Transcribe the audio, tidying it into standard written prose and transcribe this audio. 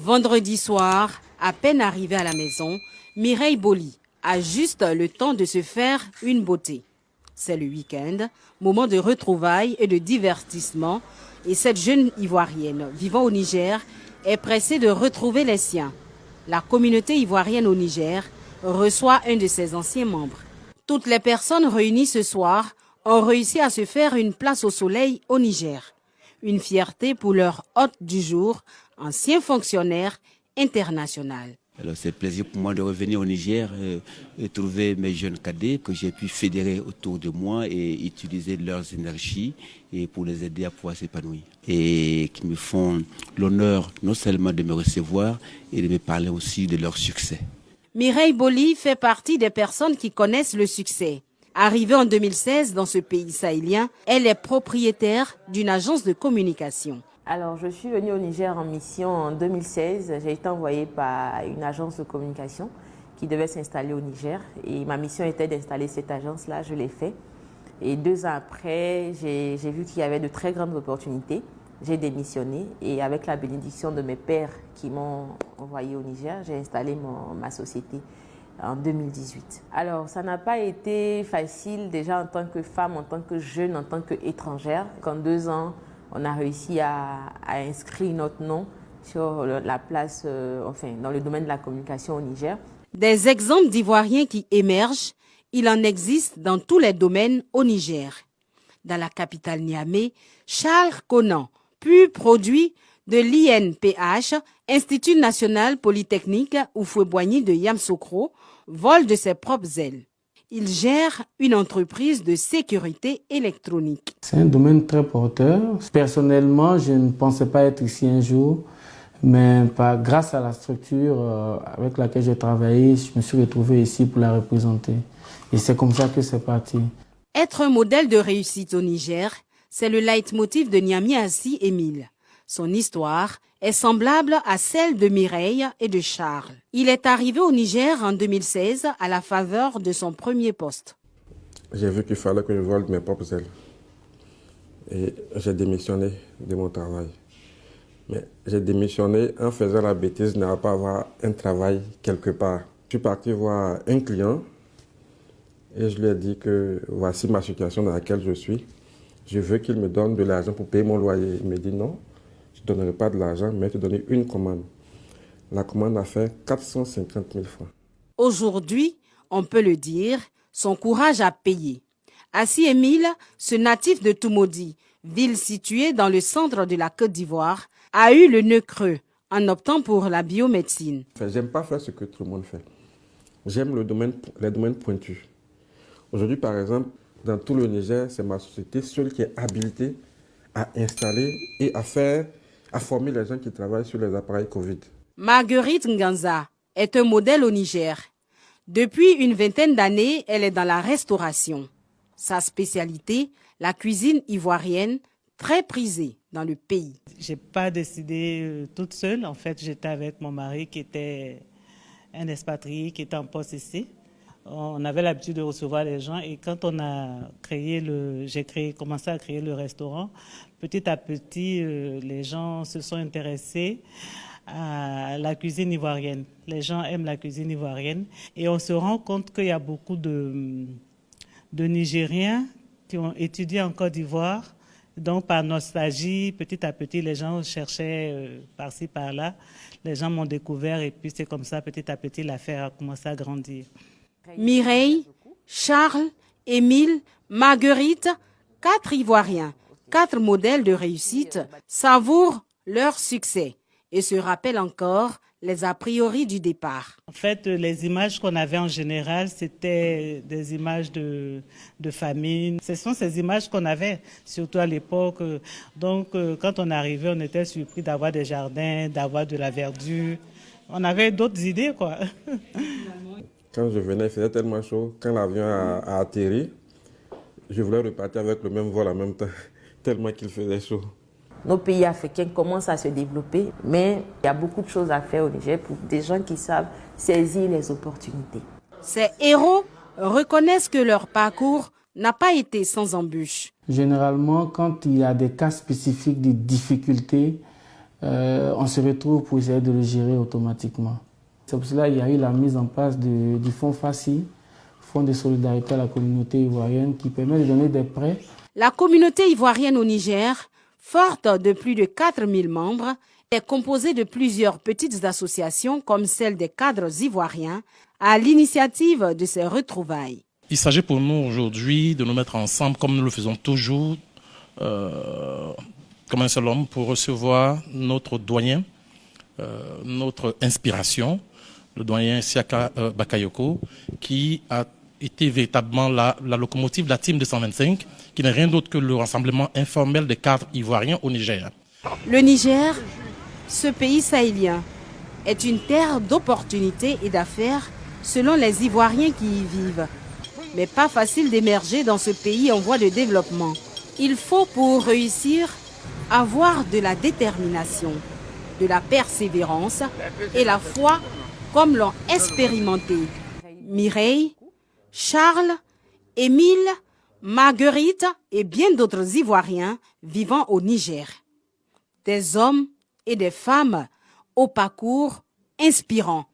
Vendredi soir, à peine arrivée à la maison, Mireille Boli a juste le temps de se faire une beauté. C'est le week-end, moment de retrouvailles et de divertissement, et cette jeune Ivoirienne vivant au Niger est pressée de retrouver les siens. La communauté ivoirienne au Niger reçoit un de ses anciens membres. Toutes les personnes réunies ce soir ont réussi à se faire une place au soleil au Niger. Une fierté pour leur hôte du jour, ancien fonctionnaire international. Alors c'est un plaisir pour moi de revenir au Niger et trouver mes jeunes cadets que j'ai pu fédérer autour de moi et utiliser leurs énergies et pour les aider à pouvoir s'épanouir. Et qui me font l'honneur non seulement de me recevoir et de me parler aussi de leur succès. Mireille Boli fait partie des personnes qui connaissent le succès. Arrivée en 2016 dans ce pays sahélien, elle est propriétaire d'une agence de communication. Alors, je suis venue au Niger en mission en 2016. J'ai été envoyée par une agence de communication qui devait s'installer au Niger. Et ma mission était d'installer cette agence-là, je l'ai fait. Et 2 ans après, j'ai vu qu'il y avait de très grandes opportunités. J'ai démissionné et avec la bénédiction de mes pairs qui m'ont envoyé au Niger, j'ai installé ma société en 2018. Alors, ça n'a pas été facile déjà en tant que femme, en tant que jeune, en tant qu'étrangère. Qu'en 2 ans, on a réussi à inscrire notre nom sur la place, dans le domaine de la communication au Niger. Des exemples d'Ivoiriens qui émergent, il en existe dans tous les domaines au Niger. Dans la capitale Niamey, Charles Conan, pur produit de l'INPH, Institut national polytechnique Houphouët-Boigny de Yamoussoukro, vole de ses propres ailes. Il gère une entreprise de sécurité électronique. C'est un domaine très porteur. Personnellement, je ne pensais pas être ici un jour, mais grâce à la structure avec laquelle j'ai travaillé, je me suis retrouvé ici pour la représenter. Et c'est comme ça que c'est parti. Être un modèle de réussite au Niger, c'est le leitmotiv de Niamey Assi Émile. Son histoire est semblable à celle de Mireille et de Charles. Il est arrivé au Niger en 2016 à la faveur de son premier poste. J'ai vu qu'il fallait que je vole mes propres ailes. Et j'ai démissionné de mon travail. Mais j'ai démissionné en faisant la bêtise de ne pas avoir un travail quelque part. Je suis parti voir un client et je lui ai dit que voici ma situation dans laquelle je suis. Je veux qu'il me donne de l'argent pour payer mon loyer. Il me dit non. Je ne donnerai pas de l'argent, mais te donner une commande. La commande a fait 450 000 francs. Aujourd'hui, on peut le dire, son courage a payé. Assi Émile, ce natif de Toumoudi, ville située dans le centre de la Côte d'Ivoire, a eu le nœud creux en optant pour la biomédecine. J'aime pas faire ce que tout le monde fait. J'aime les domaines pointus. Aujourd'hui, par exemple, dans tout le Niger, c'est ma société seule qui est habilitée à installer et à former les gens qui travaillent sur les appareils Covid. Marguerite Nganza est un modèle au Niger. Depuis une vingtaine d'années, elle est dans la restauration. Sa spécialité, la cuisine ivoirienne, très prisée dans le pays. Je n'ai pas décidé toute seule. En fait, j'étais avec mon mari qui était un expatrié qui était en poste ici. On avait l'habitude de recevoir les gens et quand on a commencé à créer le restaurant, petit à petit, les gens se sont intéressés à la cuisine ivoirienne. Les gens aiment la cuisine ivoirienne et on se rend compte qu'il y a beaucoup de Nigériens qui ont étudié en Côte d'Ivoire. Donc, par nostalgie, petit à petit, les gens cherchaient par-ci, par-là. Les gens m'ont découvert et puis c'est comme ça, petit à petit, l'affaire a commencé à grandir. Mireille, Charles, Émile, Marguerite, 4 Ivoiriens, 4 modèles de réussite, savourent leur succès et se rappellent encore les a priori du départ. En fait, les images qu'on avait en général, c'était des images de famine. Ce sont ces images qu'on avait, surtout à l'époque. Donc, quand on arrivait, on était surpris d'avoir des jardins, d'avoir de la verdure. On avait d'autres idées, quoi. Quand je venais, il faisait tellement chaud. Quand l'avion a atterri, je voulais repartir avec le même vol en même temps, tellement qu'il faisait chaud. Nos pays africains commencent à se développer, mais il y a beaucoup de choses à faire au Niger pour des gens qui savent saisir les opportunités. Ces héros reconnaissent que leur parcours n'a pas été sans embûches. Généralement, quand il y a des cas spécifiques de difficultés, on se retrouve pour essayer de le gérer automatiquement. C'est pour cela qu'il y a eu la mise en place du fonds FACI, Fonds de solidarité à la communauté ivoirienne, qui permet de donner des prêts. La communauté ivoirienne au Niger, forte de plus de 4000 membres, est composée de plusieurs petites associations comme celle des cadres ivoiriens, à l'initiative de ces retrouvailles. Il s'agit pour nous aujourd'hui de nous mettre ensemble comme nous le faisons toujours, comme un seul homme, pour recevoir notre doyen, notre inspiration, le doyen Siaka Bakayoko, qui a été véritablement la locomotive de la Team 225, qui n'est rien d'autre que le rassemblement informel des cadres ivoiriens au Niger. Le Niger, ce pays sahélien, est une terre d'opportunités et d'affaires selon les Ivoiriens qui y vivent. Mais pas facile d'émerger dans ce pays en voie de développement. Il faut pour réussir avoir de la détermination, de la persévérance et la foi comme l'ont expérimenté Mireille, Charles, Émile, Marguerite et bien d'autres Ivoiriens vivant au Niger. Des hommes et des femmes au parcours inspirant.